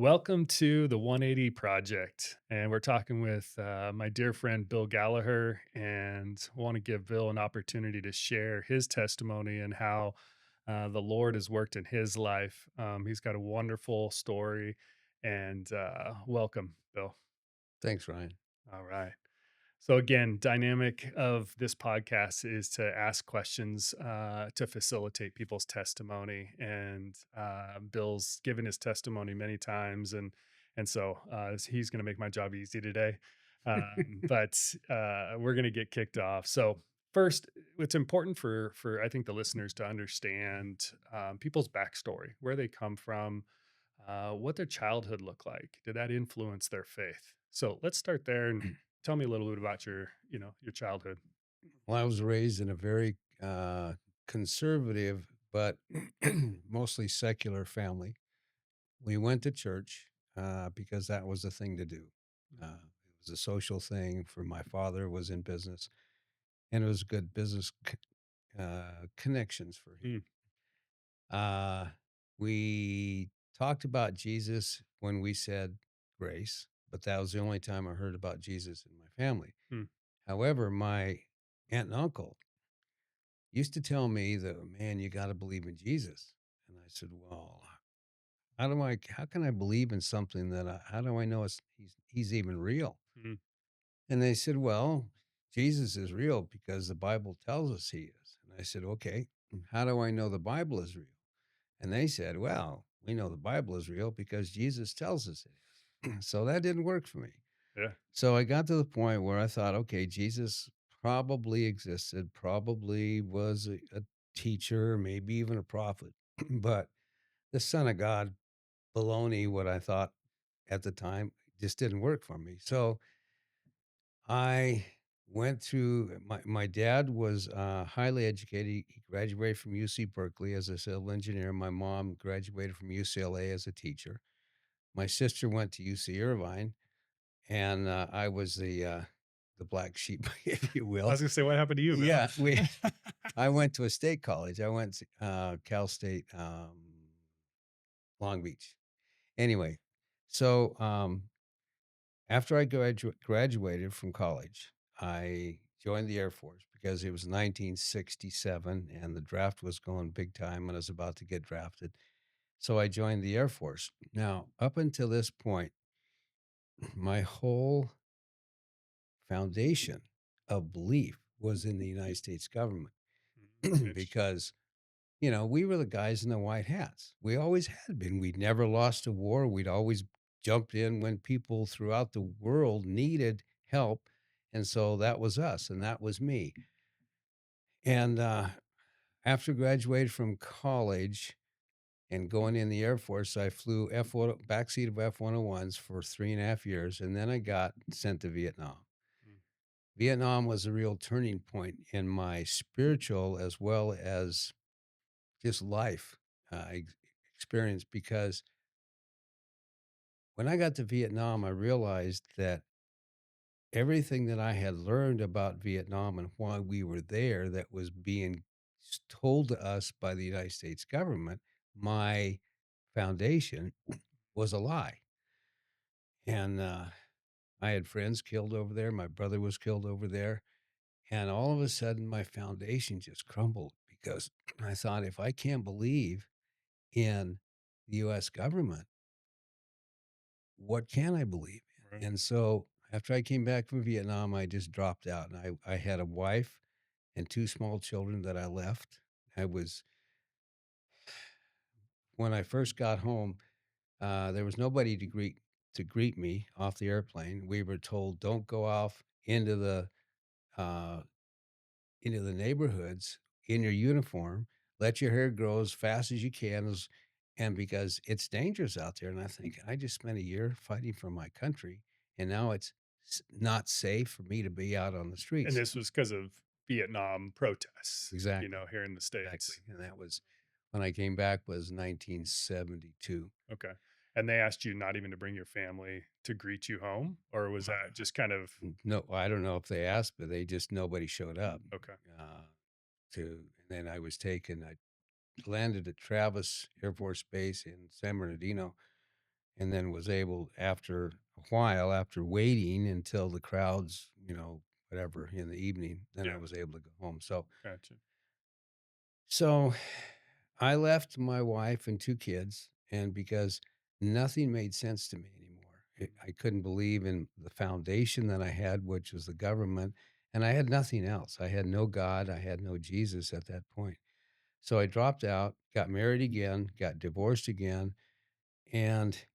Welcome to the 180 Project. And we're talking with my dear friend Bill Gallaher, and want to give Bill an opportunity to share his testimony and how the Lord has worked in his life. He's got a wonderful story, and welcome, Bill. Thanks, Ryan. All right. So again, dynamic of this podcast is to ask questions to facilitate people's testimony, and Bill's given his testimony many times, and so he's going to make my job easy today. But we're going to get kicked off. So first, it's important for I think the listeners to understand people's backstory, where they come from, what their childhood looked like. Did that influence their faith? So let's start there and tell me a little bit about your childhood. Well, I was raised in a very conservative but mostly secular family. We went to church because that was the thing to do. It was a social thing. For my father was in business, and it was good business connections for him. Mm, Uh, we talked about Jesus when we said grace, but that was the only time I heard about Jesus in my family. mm. However, my aunt and uncle used to tell me that, man, you got to believe in Jesus. And I said, well, how can I believe in something how do I know he's even real? Mhm. And they said, well, Jesus is real because the Bible tells us he is. And I said, okay, how do I know the Bible is real? And they said, well, we know the Bible is real because Jesus tells us it is. So that didn't work for me. Yeah. So I got to the point where I thought, okay, Jesus probably existed, probably was a teacher, maybe even a prophet, but the Son of God, baloney, what I thought at the time, just didn't work for me. So I went through, my dad was highly educated. He graduated from UC Berkeley as a civil engineer. My mom graduated from UCLA as a teacher. My sister went to UC Irvine, and I was the black sheep, if you I will. was gonna say, what happened to you, Bill? Yeah, we. I went to a state college. I went to Cal State, Long Beach. Anyway, so after I graduated from college, I joined the Air Force because it was 1967 and the draft was going big time, and I was about to get drafted. So I joined the Air Force. Now, up until this point, my whole foundation of belief was in the United States government Interesting. because, we were the guys in the white hats. We always had been. We'd never lost a war. We'd always jumped in when people throughout the world needed help. And so that was us, and that was me. And after graduated from college and going in the Air Force, I flew backseat of F-101s for 3.5 years, and then I got sent to Vietnam. Mm. Vietnam was a real turning point in my spiritual as well as just life experience because when I got to Vietnam, I realized that everything that I had learned about Vietnam and why we were there that was being told to us by the United States government, my foundation was a lie. And I had friends killed over there. My brother was killed over there. And all of a sudden, my foundation just crumbled because I thought, if I can't believe in the US government, what can I believe Right. in? And so after I came back from Vietnam, I just dropped out. And I had a wife and two small children that I left. I was, when I first got home, there was nobody to greet me off the airplane. We were told, don't go off uh, into the neighborhoods in your uniform. Let your hair grow as fast as you can, and because it's dangerous out there. And I think I just spent a year fighting for my country, and now it's not safe for me to be out on the And streets. this was because of Vietnam protests, Exactly, here in the exactly. States. And that was when I came back was 1972. Okay. And they asked you not even to bring your family to greet you home, or was that just kind of No, I don't know if they asked, but nobody showed up. okay? Uh, and then I was taken. I landed at Travis Air Force Base in San Bernardino, and then was able after a while, after waiting until the crowds, whatever, in the evening, then I Yeah. was able to go home. Gotcha. So I left my wife and 2 kids, and because nothing made sense to me anymore. I couldn't believe in the foundation that I had, which was the government, and I had nothing else. I had no God, I had no Jesus at that point. So I dropped out, got married again, got divorced again, and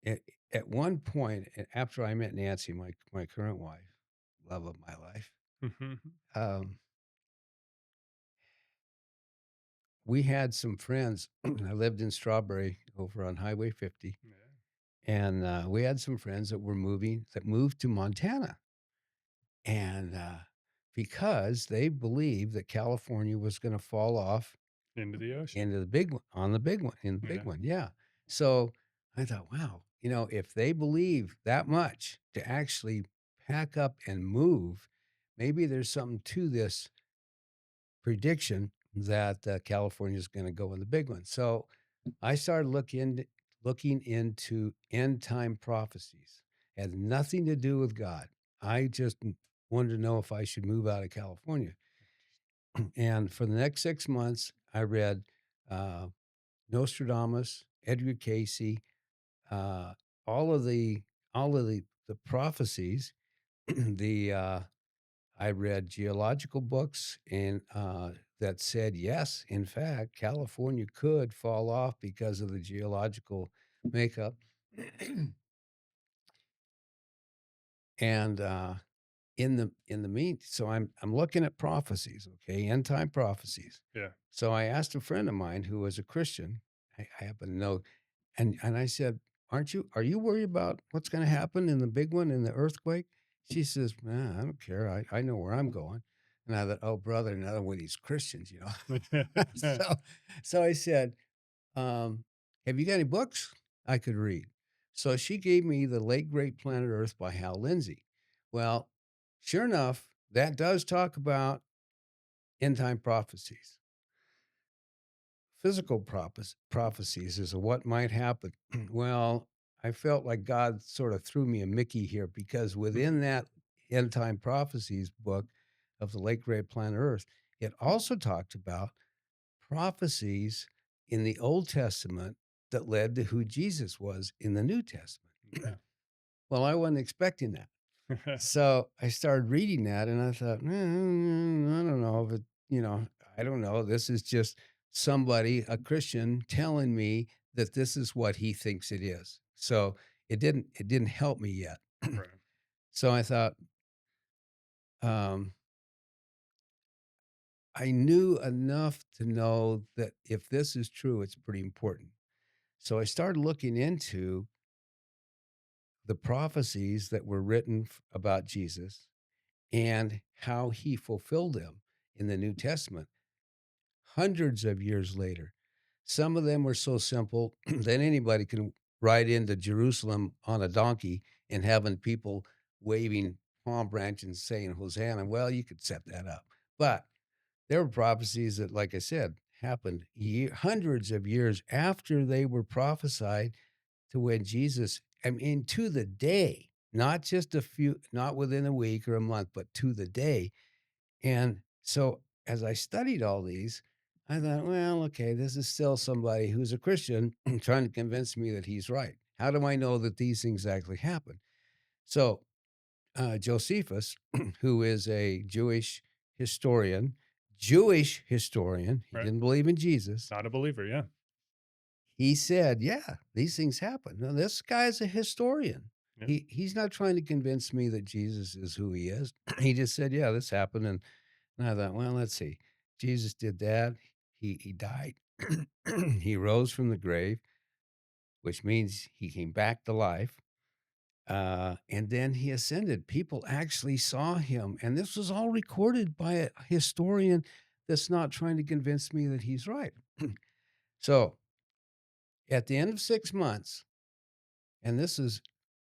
at at one point, after I met Nancy, my current wife, love of my life, Mhm. um, we had some friends. I lived in Strawberry over on Highway 50, Yeah. and, we had some friends that moved to Montana, and, because they believed that California was gonna fall off Into the ocean. into the big one on the big one in the big Yeah. one, yeah. So, I thought, "Wow," if they believe that much to actually pack up and move, maybe there's something to this prediction that, California is gonna go in the big one. So, I started looking into end time prophecies. Had nothing to do with God. I just wanted to know if I should move out of California. And for the next 6 months, I read, uh, Nostradamus, Edgar Casey, uh, all of the all of the prophecies. The, I read geological books and, that said, yes, in fact, California could fall off because of the geological makeup. And, so I'm looking at prophecies, okay, end time prophecies. Yeah. So I asked a friend of mine who was a Christian. I happen to know, and I said, are you worried about what's gonna happen in the big one, in the earthquake?" She says, "Nah, I don't care. I know where I'm going." And I thought, "Oh, brother, another one of these Christians." So so I said, "Have you got any books I could read?" So she gave me The Late Great Planet Earth by Hal Lindsey. Well, sure enough, that does talk about end time prophecies. Physical prophecies is what might happen. Well, I felt like God sort of threw me a Mickey here because within that end time prophecies book of the late great planet Earth, it also talked about prophecies in the Old Testament that led to who Jesus was in the New Testament. Yeah. Well, I wasn't expecting that. So I started reading that and I thought, I don't know if I don't know. This is just somebody, a Christian, telling me that this is what he thinks it is. So it didn't help me yet. Right. So I thought, um, I knew enough to know that if this is true, it's pretty important. So I started looking into the prophecies that were written about Jesus and how he fulfilled them in the New Testament hundreds of years later. Some of them were so simple that anybody can ride into Jerusalem on a donkey and having people waving palm branches saying Hosanna. Well, you could set that up. But there were prophecies that, like I said, happened hundreds of years after they were prophesied to when Jesus, I mean, to the day, not just a few, not within a week or a month, but to the day. And so as I studied all these, I thought, well, okay, this is still somebody who's a Christian trying to convince me that he's right. How do I know that these things actually happen? So Josephus, who is a Jewish historian, he Right. didn't believe in Jesus. Not a believer. Yeah. He said, "Yeah, these things happen." Now, this guy's a historian. Yeah. He's not trying to convince me that Jesus is who he is. He just said, "Yeah, this happened." And I thought, well, let's see. Jesus did that. He died. He rose from the grave, which means he came back to life. And then he ascended. People actually saw him. And this was all recorded by a historian that's not trying to convince me that he's right. So at the end of 6 months, and this is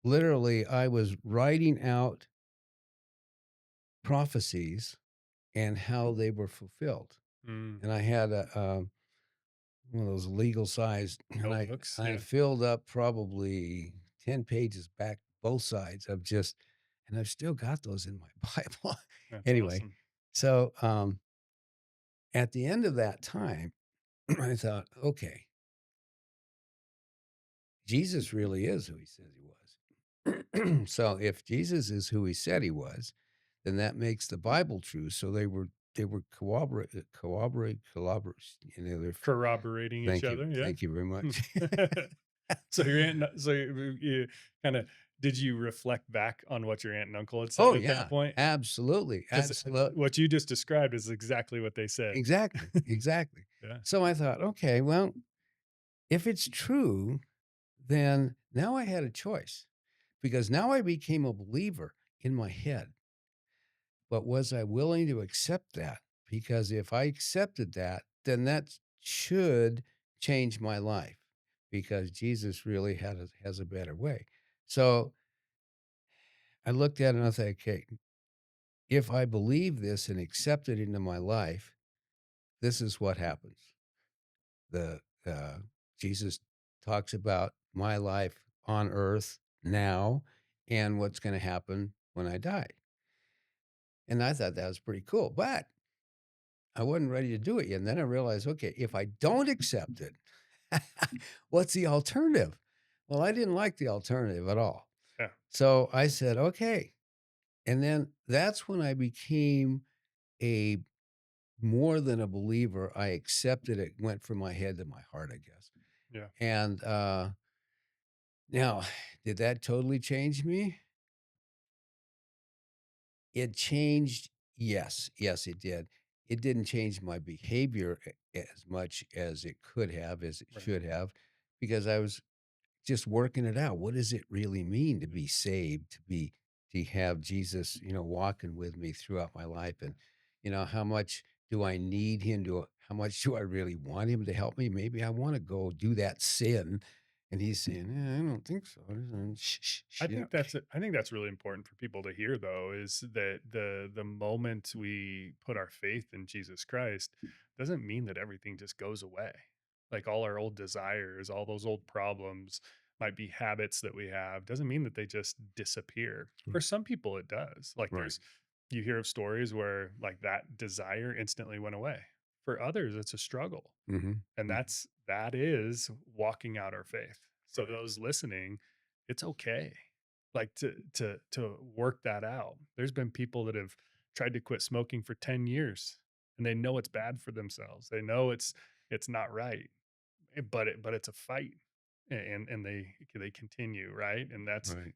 literally, I was writing out prophecies and how they were fulfilled. Mm. And I had one of those legal sized, and Notebooks, I yeah. filled up probably 10 pages back both sides of just, and I've still got those in my Bible. That's Anyway, awesome. so, at the end of that time, I thought, "Okay, Jesus really is who he says he was." So, if Jesus is who he said he was, then that makes the Bible true. So they were collaborate, you know, they're Corroborating each other, yeah. thank you very Hmm. much. So your aunt and so you kinda did you reflect back on what your aunt and uncle had said Oh, at that yeah, point? absolutely, Because absolutely, what you just described is exactly what they said. exactly, exactly. Yeah, So I thought, "Okay, well, if it's true, then now I had a choice, because now I became a believer in my head, but was I willing to accept that? Because if I accepted that, then that should change my life, because Jesus really has a better way." So I looked at it and I thought, "Okay, if I believe this and accept it into my life, this is what happens." The Jesus talks about my life on earth now and what's going to happen when I die. And I thought that was pretty cool, but I wasn't ready to do it yet. And then I realized, okay, if I don't accept it, what's the alternative? Well, I didn't like the alternative at all. yeah, So I said, okay. And then that's when I became a more than a believer. I accepted it, went from my head to my heart, I guess. yeah, And now, did that totally change me? It changed, yes, yes, it did. It didn't change my behavior as much as it could have, as it right, should have, because I was just working it out. What does it really mean to yeah. be saved, to have Jesus, walking with me throughout my life? And, how much do I need him to, how much do I really want him to help me? Maybe I want to go do that sin. And he's saying, I don't think so. Shh, shh, shh, I think that's really important for people to hear though, is that the moment we put our faith in Jesus Christ doesn't mean that everything just goes away. Like all our old desires, all those old problems might be habits that we have, doesn't mean that they just disappear. For some people it does. Like right. there's you hear of stories where like that desire instantly went away. For others it's a struggle. Hmm. And Hmm. that is walking out our faith. So Right. those listening, it's okay. Like to work that out. There's been people that have tried to quit smoking for 10 years and they know it's bad for themselves. They know it's not right. But it's a fight. And they continue, right? And that's Right.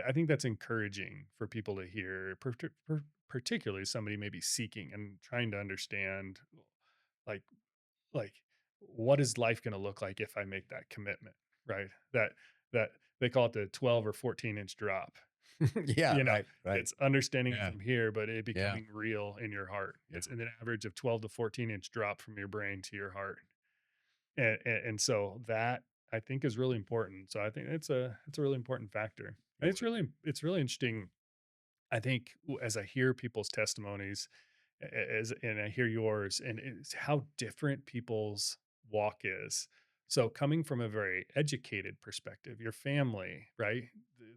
I think that's encouraging for people to hear, particularly somebody maybe seeking and trying to understand like like what is life going to look like if I make that commitment, right? That they call it the 12 or 14-inch drop. Yeah. You know, Right. Right. it's understanding it Yeah. from here, but it Yeah. becoming real in your heart. Yeah. It's an average of 12 to 14-inch drop from your brain to your heart. And so that I think is really important. So I think it's a really important factor. And it's really interesting. I think as I hear people's testimonies, as and I hear yours, and it's how different people's walk is. So coming from a very educated perspective, your family, right?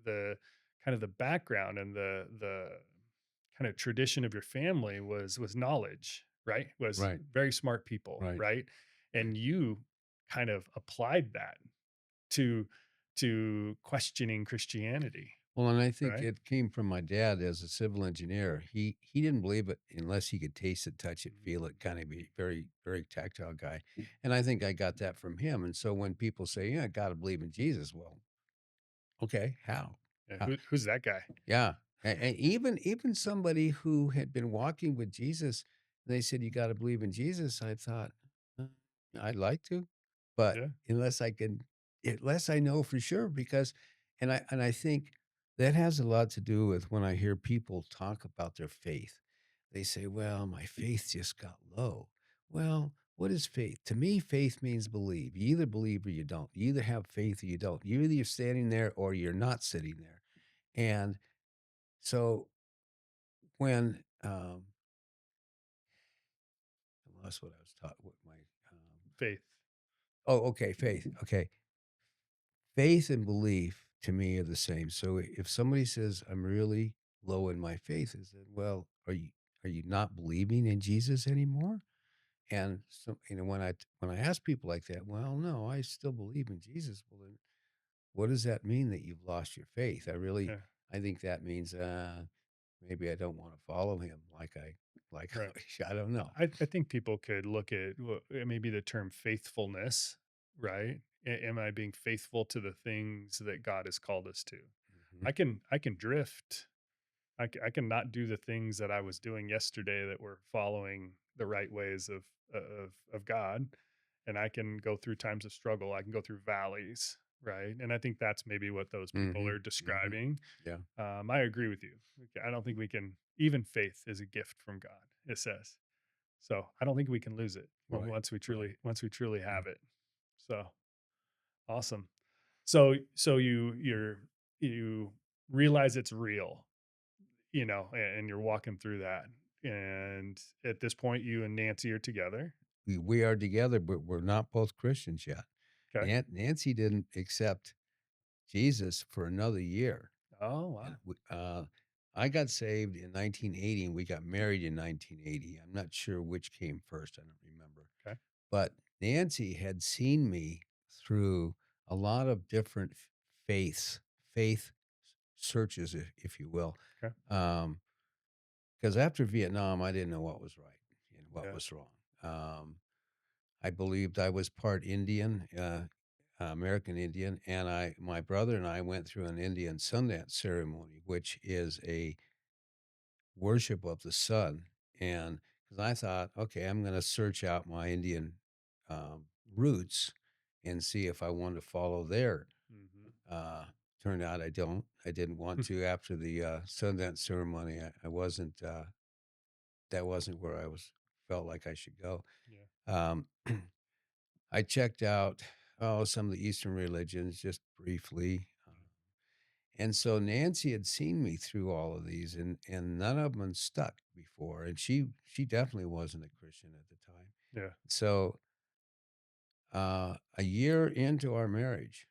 The kind of the background and the kind of tradition of your family was knowledge, right? Was Right. very smart people, Right. right? And you kind of applied that to questioning Christianity, Well, and I think right? it came from my dad as a civil engineer. He didn't believe it unless he could taste it, touch it, feel it, kind of be very, very tactile guy. And I think I got that from him. And so when people say, "Yeah, I got to believe in Jesus," well, okay, how? Yeah, How? who's that guy? Yeah, and even somebody who had been walking with Jesus, they said, "You gotta believe in Jesus." I thought, "Uh, I'd like to, but Yeah, unless I know for sure," because and I think that has a lot to do with when I hear people talk about their faith. They say, "Well, my faith just got low." Well, what is faith? To me, faith means believe. You either believe or you don't. You either have faith or you don't. You're standing there or you're not sitting there. And so when, I lost what I was taught, what my, faith. Oh, okay, faith. Okay. Faith and belief to me are the same. So if somebody says I'm really low in my faith, I said, well, are you not believing in Jesus anymore? And so when I ask people like that, well, no, I still believe in Jesus. Well, then what does that mean that you've lost your faith? Yeah, I think that means maybe I don't want to follow him like right. I don't know. I think people could look at maybe the term faithfulness, right? Am I being faithful to the things that God has called us to? Mhm. I can drift. I can not do the things that I was doing yesterday that were following the right ways of God, and I can go through times of struggle. I can go through valleys, right? And I think that's maybe what those people Mhm. are Mhm. describing. Yeah. I agree with you. I don't think we can. Even faith is a gift from God. It says. So I don't think we can lose it Right. Right. once we truly Yeah. have it. So awesome. So you realize it's real, and you're walking through that. And at this point, you and Nancy are together. We are together, but we're not both Christians yet. Okay. Nancy didn't accept Jesus for another year. Oh And wow. I got saved in 1980 and we got married in 1980. I'm not sure which came first. I don't remember. Okay. But Nancy had seen me through a lot of different faiths, faith searches, if you will. Okay. Because after Vietnam, I didn't know what was right and what Yeah. was wrong. I believed I was part Indian, American Indian, and my brother and I went through an Indian Sundance ceremony, which is a worship of the sun. And because I thought, okay, I'm going to search out my Indian roots and see if I want to follow there. Hmm. Uh, Turned out I don't. I didn't want to after the Sundance ceremony. I wasn't. That wasn't where I was. Felt like I should go. Yeah. Um, I checked out, some of the Eastern religions just briefly, and so Nancy had seen me through all of these, and none of them stuck before, and she definitely wasn't a Christian at the time. Yeah. So, a year into our marriage,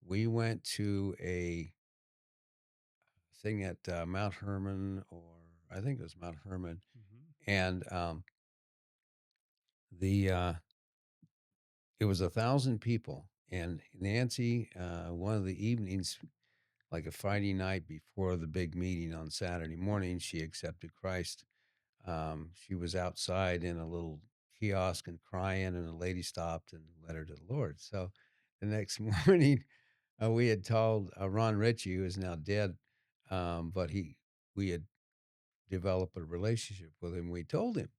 we went to a thing at, Mount Hermon, or I think it was Mount Hermon, Hmm. and, the, it was 1,000 people, and Nancy, one of the evenings, like a Friday night before the big meeting on Saturday morning, she accepted Christ. She was outside in a little kiosk and crying, and a lady stopped and led her to the Lord. So the next morning, we had told Ron Ritchie, who is now dead, but we had developed a relationship with him. We told him,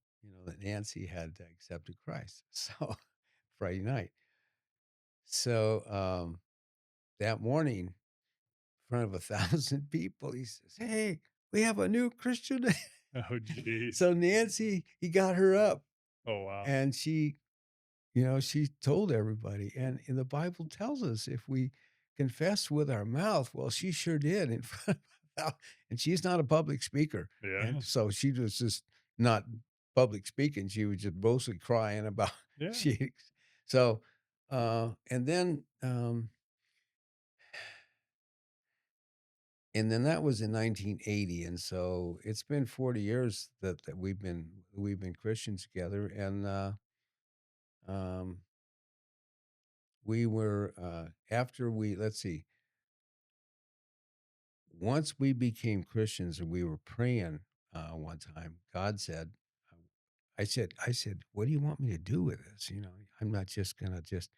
that Nancy had accepted Christ. So Friday night. So that morning, in front of 1,000 people, he says, "Hey, we have a new Christian." Oh geez. So Nancy, he got her up, Oh wow. and she told everybody. And the Bible tells us if we confess with our mouth, well, she sure did in front of, and she's not a public speaker. And Yeah. so she was just not public speaking. She was just mostly crying about Yeah. she. So, and then, that was in 1980, and so it's been 40 years that we've been Christians together, and, um, we were, after we let's see, once we became Christians and we were praying, one time, God said, uh, I said, "What do you want me to do with this?" I'm not just gonna just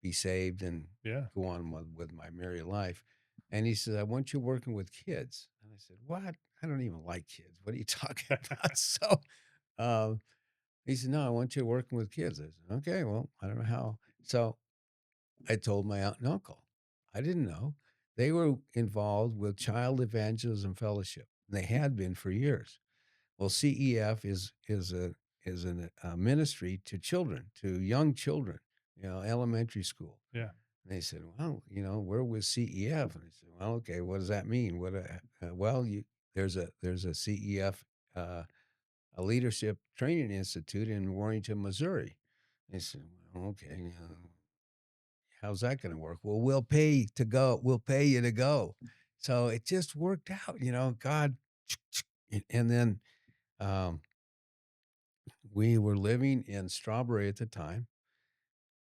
be saved and Yeah. go on with my merry life. And he said, "I want you working with kids." And I said, "What? I don't even like kids. What are you talking about?" So, um, he said, "No, I want you working with kids." I said, "Okay, well, I don't know how." So I told my aunt and uncle. I didn't know. They were involved with Child Evangelism Fellowship. And they had been for years. Well, CEF is a ministry to children, to young children, elementary school. Yeah. And they said, "Well, we're with CEF." And I said, "Well, okay, what does that mean? Well, there's a CEF, a leadership training institute in Warrington, Missouri." They said, Okay, how's that gonna work? Well, we'll pay to go. We'll pay you to go. So it just worked out, God, and then, um, we were living in Strawberry at the time.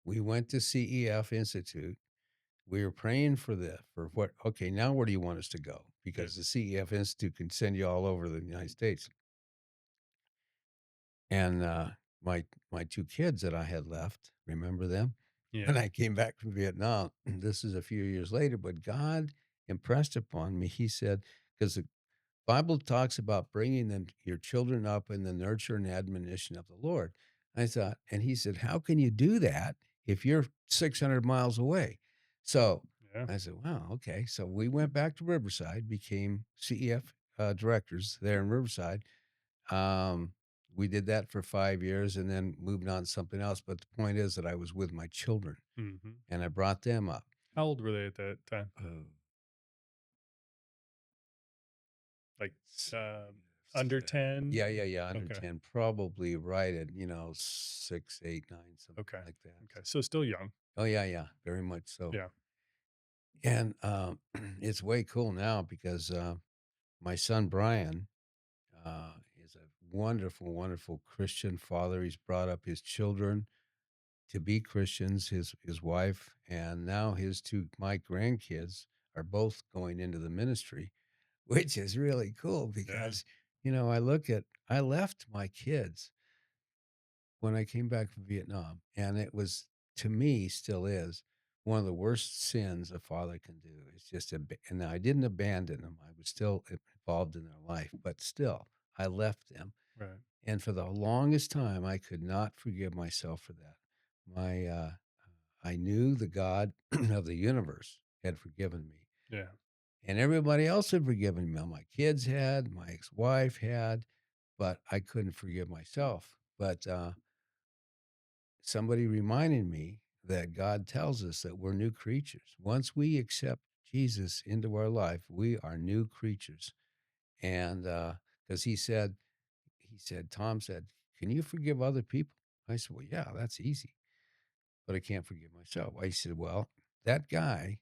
We went to CEF Institute. We were praying for what okay, now where do you want us to go? Yeah. Because the CEF Institute can send you all over the United States. And, my 2 kids that I had left, remember them? Yeah. When I came back from Vietnam, this is a few years later, but God impressed upon me, he said, because the Bible talks about bringing them your children up in the nurture and admonition of the Lord. I thought and he said, "How can you do that if you're 600 miles away?" So, Yeah. I said, "Wow, okay." So we went back to Riverside, became CEF, directors there in Riverside. Um, we did that for 5 years and then moved on to something else, but the point is that I was with my children, Mhm. and I brought them up. How old were they at that time? Oh, Like, s under 10? Yeah, yeah, yeah, under Okay. 10, probably right at, 6, 8, 9, something Okay. like that. Okay. So still young. Oh, yeah, yeah, very much so. Yeah. And, it's way cool now because, my son Brian, is a wonderful, wonderful Christian father. He's brought up his children to be Christians, his wife, and now his 2 my grandkids are both going into the ministry, which is really cool Yeah. because, I left my kids when I came back from Vietnam, and it was to me, still is, one of the worst sins a father can do. It's just and I didn't abandon them. I was still involved in their life, but still, I left them. Right. And for the longest time, I could not forgive myself for that. My, I knew the God of the universe had forgiven me, Yeah. and everybody else had forgiven me. My kids had, my ex-wife had, but I couldn't forgive myself. But somebody reminded me that God tells us that we're new creatures. Once we accept Jesus into our life, we are new creatures. And because Tom said, "Can you forgive other people?" I said, "Well, yeah, that's easy, but I can't forgive myself." I said, "Well, that guy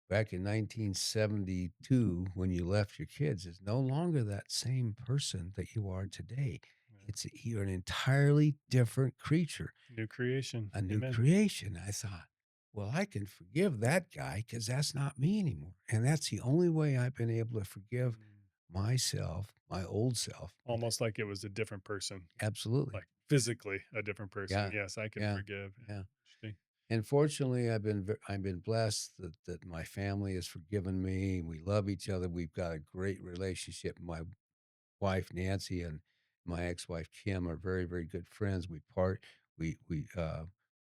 back in 1972, when you left your kids, is no longer that same person that you are today. Yeah. You're an entirely different creature, New creation. a new Amen. creation." I thought, well, I can forgive that guy because that's not me anymore. And that's the only way I've been able to forgive Mm. myself, my old self. Almost like it was a different person, Absolutely. like physically a different person. Yeah. Yes, I can Yeah. forgive. Yeah. Yeah. Interesting. And fortunately, I've been blessed that my family has forgiven me. We love each other. We've got a great relationship. My wife Nancy and my ex-wife Kim are very, very good friends. We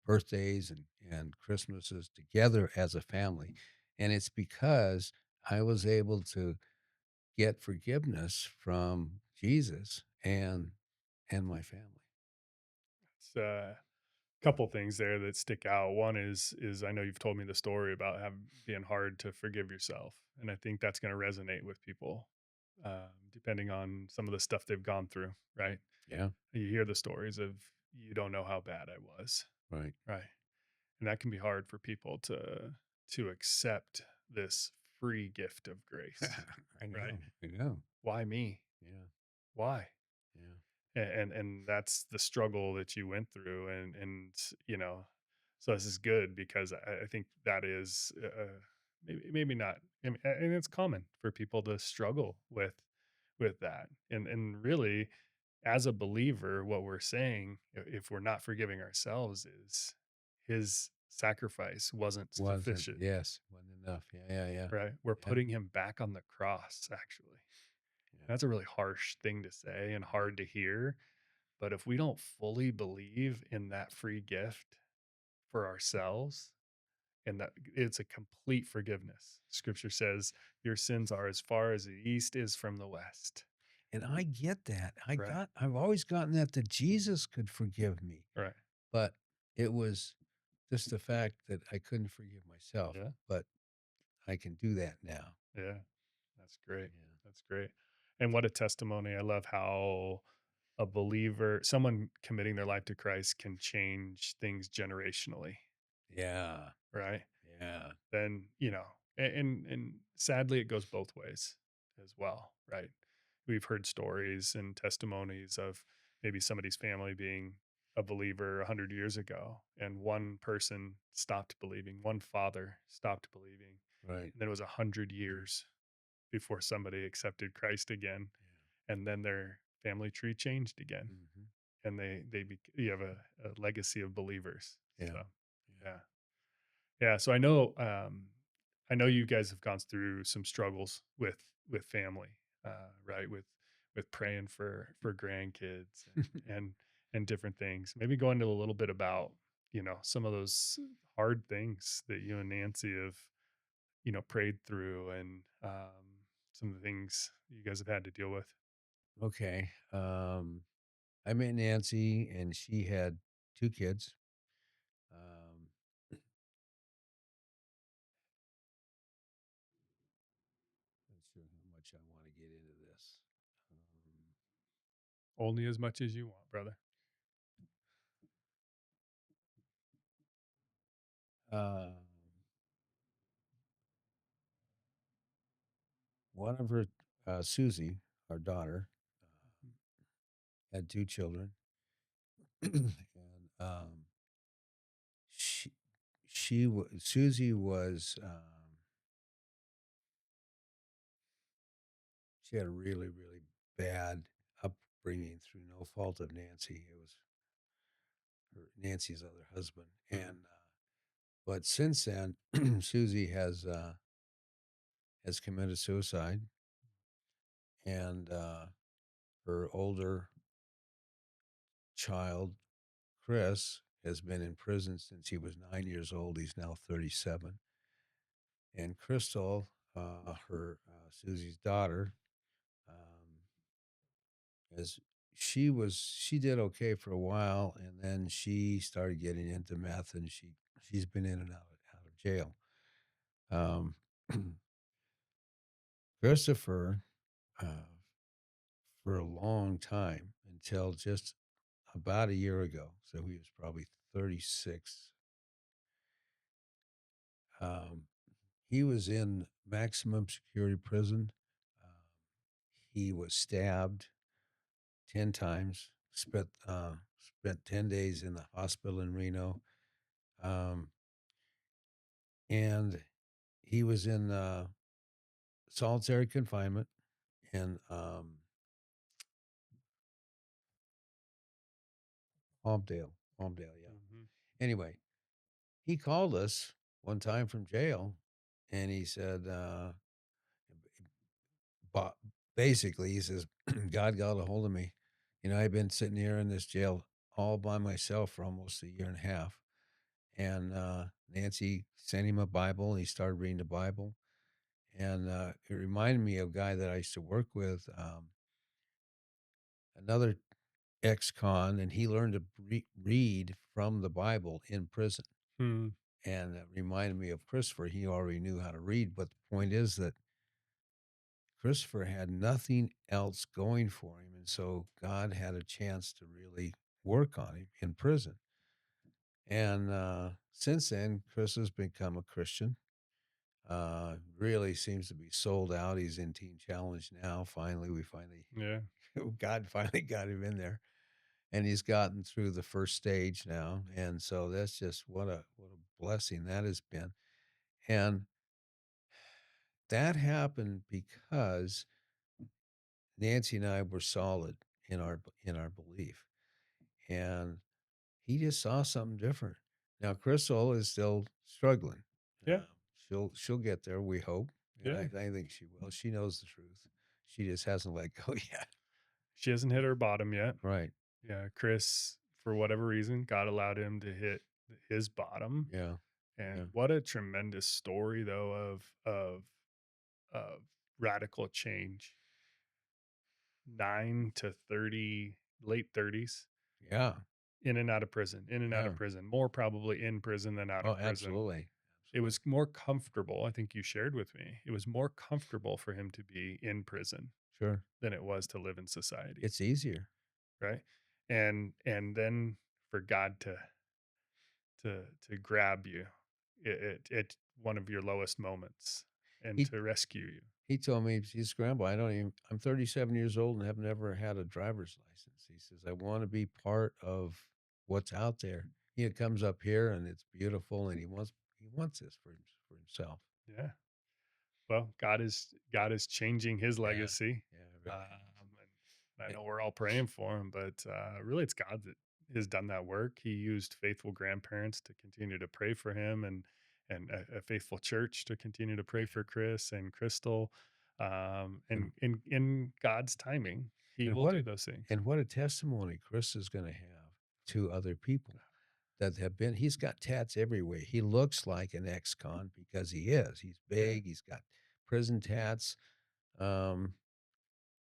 birthdays and Christmases together as a family, and it's because I was able to get forgiveness from Jesus and my family. It's couple things there that stick out. One is I know you've told me the story about having being hard to forgive yourself, and I think that's going to resonate with people, depending on some of the stuff they've gone through. Right? Yeah. You hear the stories of you don't know how bad I was, Right. right? And that can be hard for people to accept this free gift of grace, I right? know. I know. Why me? Yeah. Why? Yeah. And that's the struggle that you went through, and so this is good because I think that is maybe not, and it's common for people to struggle with that, and really as a believer what we're saying, if we're not forgiving ourselves, is his sacrifice wasn't Wasn't sufficient, yes, wasn't enough. Yeah, yeah, yeah. right? We're Yeah, putting him back on the cross, actually. yeah. That's a really harsh thing to say and hard to hear. But if we don't fully believe in that free gift for ourselves, and that it's a complete forgiveness, scripture says your sins are as far as the east is from the west. And I get that. Right. I've always gotten that Jesus could forgive me, Right. but it was just the fact that I couldn't forgive myself, Yeah. but I can do that now. Yeah. That's great. Yeah. That's great. And what a testimony. I love how a believer, someone committing their life to Christ can change things generationally, Yeah. right? Yeah. Then, and sadly it goes both ways as well, right? We've heard stories and testimonies of maybe somebody's family being a believer 100 years ago, and one person stopped believing, one father stopped believing, Right. and then it was 100 years before somebody accepted Christ again, and then their family tree changed again, Yeah. Mhm. and you have a legacy of believers. Yeah. So Yeah. yeah. Yeah, so I know you guys have gone through some struggles with family, right? With praying for grandkids and different things. Maybe go into a little bit about, some of those hard things that you and Nancy have, prayed through, and some of the things you guys have had to deal with. Okay. I met Nancy, and she had 2 kids. Um, not sure how much I wanna get into this. Only as much as you want, brother. Um, one of her Susie, our daughter, had 2 children, and, she Susie was, she had a really, really bad upbringing through no fault of Nancy. It was Nancy's other husband, Mhm. and, but since then, Susie has committed suicide, and, her older child, Chris, has been in prison since he was 9 years old. He's now 37. And Crystal, her Susie's daughter, um, is she did okay for a while, and then she started getting into meth, and she's been in and out of jail. Um, Christopher, uh, for a long time until just about a year ago, so he was probably 36. Um, he was in maximum security prison. Um, he was stabbed 10 times, spent 10 days in the hospital in Reno. Um, and he was in solitary confinement in Palmdale, yeah. Mhm. Anyway, he called us one time from jail, and he said, Ba basically, he says, "God got a hold of me. I've been sitting here in this jail all by myself for almost a year and a half." And, Nancy sent him a Bible, and he started reading the Bible. And, it reminded me of a guy that I used to work with, another ex-con, and he learned to read from the Bible in prison. Mm. And it reminded me of Christopher. He already knew how to read, but the point is that Christopher had nothing else going for him, and so God had a chance to really work on him in prison. And since then, Chris has become a Christian. Really seems to be sold out. He's in Teen Challenge now. We finally, Yeah. God finally got him in there, and he's gotten through the first stage now. And so that's just what a blessing that has been. And that happened because Nancy and I were solid in our belief, and he just saw something different. Now Crystal is still struggling. Yeah. She'll get there, we hope, and I Yeah. I think she will. She knows the truth. She just hasn't let go yet. She hasn't hit her bottom yet. Right. Yeah, Chris, for whatever reason, God allowed him to hit his bottom. Yeah. And Yeah. what a tremendous story though of radical change. 9 to 30, late 30s, Yeah. in and out of prison, in and out of Yeah. prison, more probably in prison than out Oh, of prison. absolutely. It Absolutely. was more comfortable, I think you shared with me. It was more comfortable for him to be in prison Sure. than it was to live in society. It's easier. right? And then for God to grab you at one of your lowest moments and He to rescue you. he told me, he's scrambled. I'm 37 years old and have never had a driver's license. He says, I want to be part of what's out there. He comes up here and it's beautiful and he wants this for himself. Yeah. Well, God is changing his Yeah. legacy, Yeah, it really and I is. know we're all praying for him, but really, it's God that has done that work. He used faithful grandparents to continue to pray for him, and a faithful church to continue to pray Yeah. for Chris and Crystal. And And in God's timing, He and will what do a those things. and what a testimony Chris is gonna have to other people that have been he's got tats everywhere. He looks like an ex-con because he is. He's Yeah. big, he's got prison tats, um,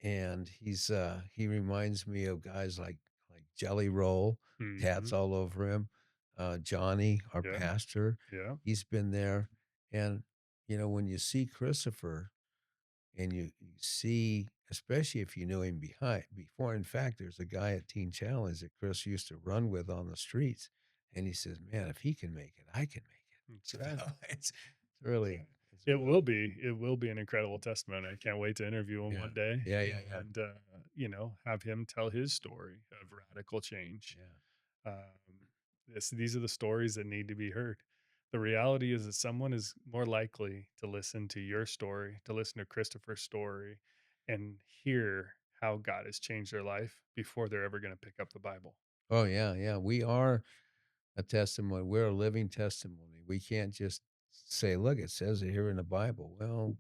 and he reminds me of guys like Jelly Roll, tats Hmm. all over him. Johnny, our Yeah. pastor, Yeah. he's been there, and, when you see Christopher and you see especially if you knew him behind before. In fact, there's a guy at Teen Challenge that Chris used to run with on the streets, and he says, "Man, if he can make it, I can make That's it." right. It's That's really right. it's It really will be. It will be an incredible testimony. I can't wait to interview him yeah. one day Yeah, yeah, yeah, and, have him tell his story of radical change. yeah. These are the stories that need to be heard. The reality is that someone is more likely to listen to your story, to listen to Christopher's story, and hear how God has changed their life before they're ever going to pick up the Bible. Oh, yeah, yeah. We are a testimony. We're a living testimony. We can't just say, "Look, it says it here in the Bible." Well,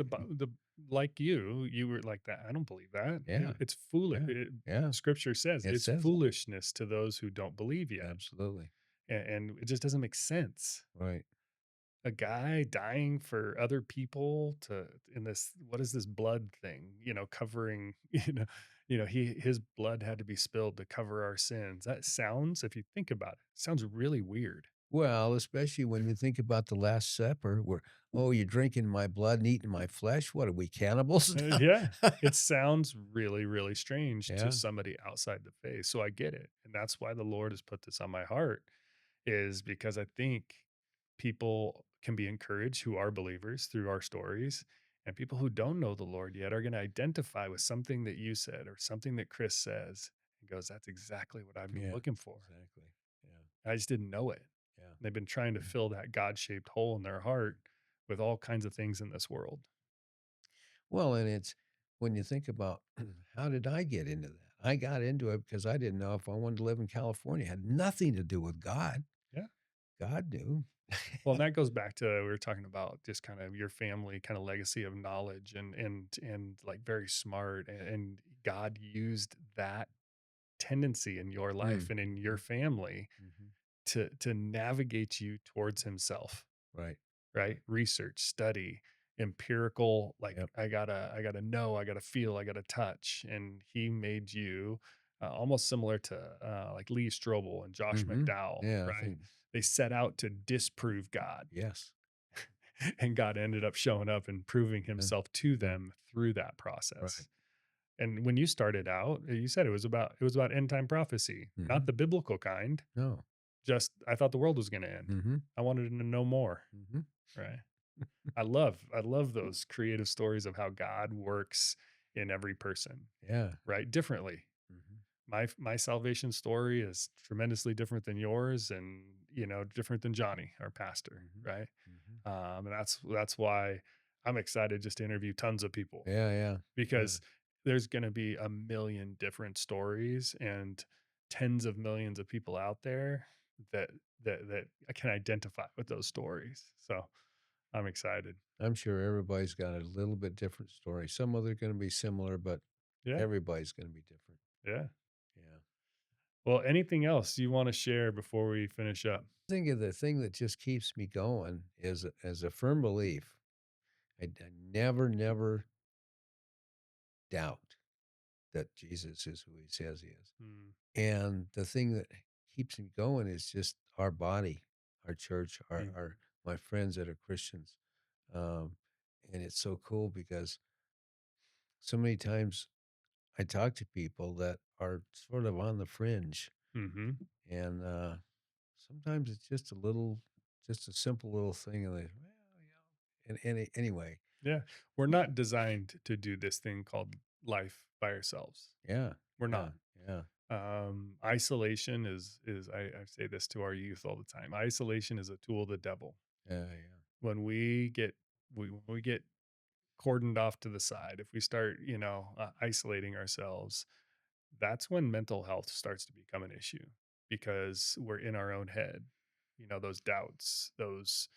okay. The like you were like that. I don't believe that. Yeah, It's foolish. yeah, yeah. Scripture says It it's says it. foolishness to those who don't believe yet, Absolutely. and it just doesn't make sense. Right. A guy dying for other people to in this what is this blood thing, covering, his blood had to be spilled to cover our sins. That sounds, if you think about it, sounds really weird. Well, especially when you think about the Last Supper where, "Oh, you're drinking my blood and eating my flesh? What are we, cannibals now?" Yeah, it sounds really, really strange to Yeah. somebody outside the faith. So I get it. And that's why the Lord has put this on my heart, is because I think people can be encouraged who are believers through our stories. And people who don't know the Lord yet are going to identify with something that you said or something that Chris says and goes, that's exactly what I've been Yeah, looking for. exactly. Yeah, I just didn't know it. yeah. They've been trying to Mm. fill that God shaped hole in their heart with all kinds of things in this world. Well, and it's when you think about how did I get into that? I got into it because I didn't know if I wanted to live in California. It had nothing to do with God. Yeah. God knew. Well, and that goes back to we were talking about just kind of your family kind of legacy of knowledge and like very smart and God used that tendency in your life Mm, and in your mhm, family mhm. to navigate you towards himself, Right. right? Research, study, empirical, like Yep. I gotta know, I gotta feel, I gotta touch. And he made you almost similar to like Lee Strobel and Josh Mhm. McDowell, Yeah, I right? think They set out to disprove God, yes. and God ended up showing up and proving Yeah, himself to yeah. them through that Right. process. And when you started out, you said it was about end time prophecy, not Mhm. the biblical kind. No. Just I thought the world was going to end. Mhm. I wanted to know more, Mhm. right? I love those creative stories of how God works in every person, Yeah. right? Differently. Mhm. My salvation story is tremendously different than yours, and different than Johnny, our pastor, Mhm. right? Mhm. And that's why I'm excited just to interview tons of people, Yeah, yeah. Yeah. because there's going to be a million different stories and tens of millions of people out there that that I can identify with those stories. So I'm excited. I'm sure everybody's got a little bit different story. Some of it are gonna be similar, but Yeah, everybody's gonna be different. yeah. Yeah. Well, anything else you want to share before we finish up? I think of the thing that just keeps me going is as a firm belief. I never, never doubt that Jesus is who he says he is. Mm, And the thing that keeps me going is just our body, our church, our mhm. my friends that are Christians. Um, and it's so cool because so many times I talk to people that are sort of on the fringe, Mhm. and, sometimes it's just a simple little thing, and they, "Well, anyway, Yeah. We're not designed to do this thing called life by ourselves. yeah, We're yeah, not. yeah, Isolation is I say this to our youth all the time. Isolation is a tool of the devil. yeah, yeah, When when we get cordoned off to the side, if we start, isolating ourselves, that's when mental health starts to become an issue because we're in our own head. Those doubts, those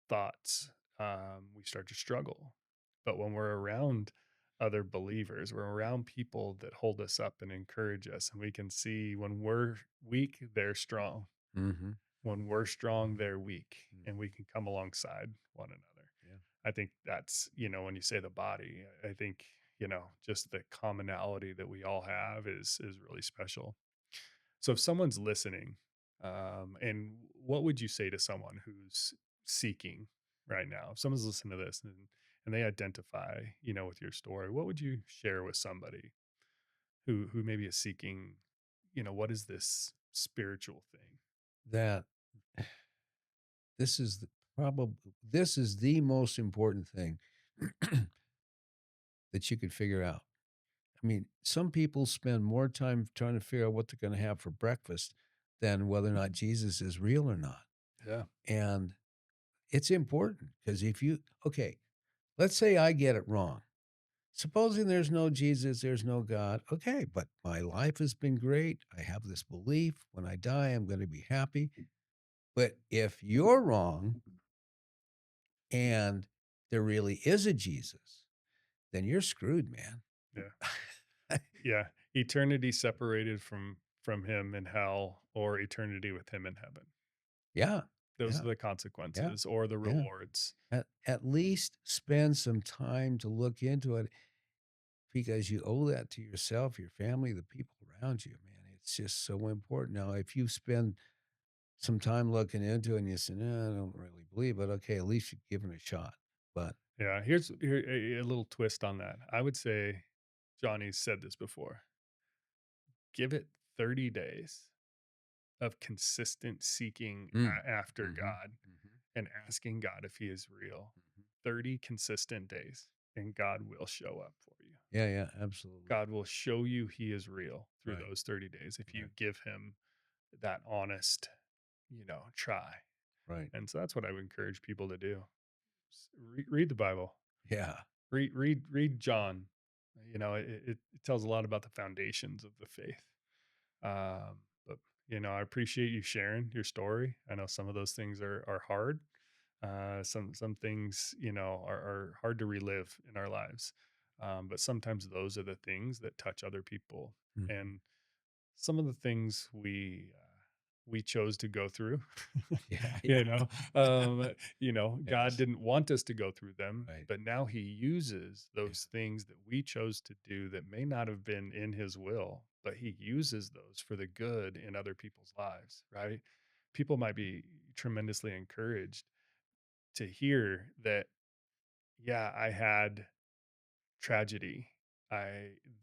thoughts, we start to struggle. But when we're around other believers, we're around people that hold us up and encourage us, and we can see when we're weak, they're strong. mhm, When we're strong, they're weak, mm, and we can come alongside one another. yeah, I think that's, when you say the body, I think, just the commonality that we all have is really special. So if someone's listening, and what would you say to someone who's seeking right now? If someone's listening to this and they identify, with your story, what would you share with somebody who maybe is seeking, what is this spiritual thing? that this is the this is the most important thing that you could figure out. I mean, some people spend more time trying to figure out what they're gonna have for breakfast than whether or not Jesus is real or not, Yeah. and it's important because if you okay, let's say I get it wrong. Supposing there's no Jesus, there's no God, okay, but my life has been great. I have this belief when I die, I'm going to be happy. But if you're wrong and there really is a Jesus, then you're screwed, man. Yeah. Yeah. Eternity separated from him in hell or eternity with him in heaven. Yeah, Those yeah, are the yeah, consequences or the yeah. rewards. At least spend some time to look into it because you owe that to yourself, your family, the people around you, man. It's just so important. Now, if you spend some time looking into it and you say, "No, I don't really believe it." Okay, at least you've given it a shot. But Yeah, here's a little twist on that. I would say Johnny's said this before. Give it 30 days of consistent seeking mm, after mhm, God mhm, and asking God if he is real. mhm. 30 consistent days and God will show up for you. Yeah, yeah, absolutely. God will show you he is real through Right, those 30 days if you right, give him that honest, try. right. And so that's what I would encourage people to do. Read the Bible. Yeah, Read John. It tells a lot about the foundations of the faith. But I appreciate you sharing your story. I know some of those things are hard. Some things are hard to relive in our lives. But sometimes those are the things that touch other people. mhm. And some of the things we chose to go through, Yeah, you yeah. know, God Yes, didn't want us to go through them, right. but now He uses Yeah, those things that we chose to do that may not have been in His will, but He uses those for the good in other people's lives. Right? People might be tremendously encouraged to hear that. Yeah, I had tragedy.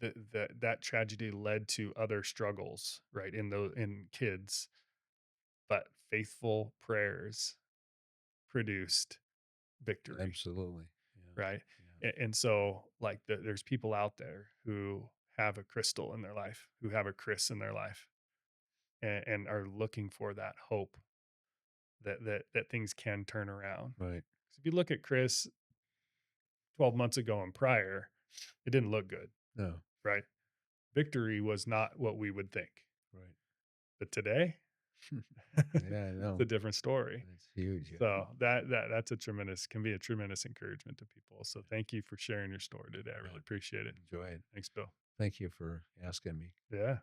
That tragedy led to other struggles, right? In kids, but faithful prayers produced victory, absolutely. Yeah, right? yeah, And so, like, there's people out there who have a crystal in their life, who have a Chris in their life, and are looking for that hope that things can turn around. right. 'Cause if you look at Chris 12 months ago and prior, it didn't look good, No, right? Victory was not what we would think. right. But today, Yeah, I it's a know. different story. That's huge, yeah. So that's a tremendous can be a tremendous encouragement to people. So thank you for sharing your story today. I Yeah, really appreciate it. enjoy it. Thanks, Bill. Thank you for asking me. Yeah.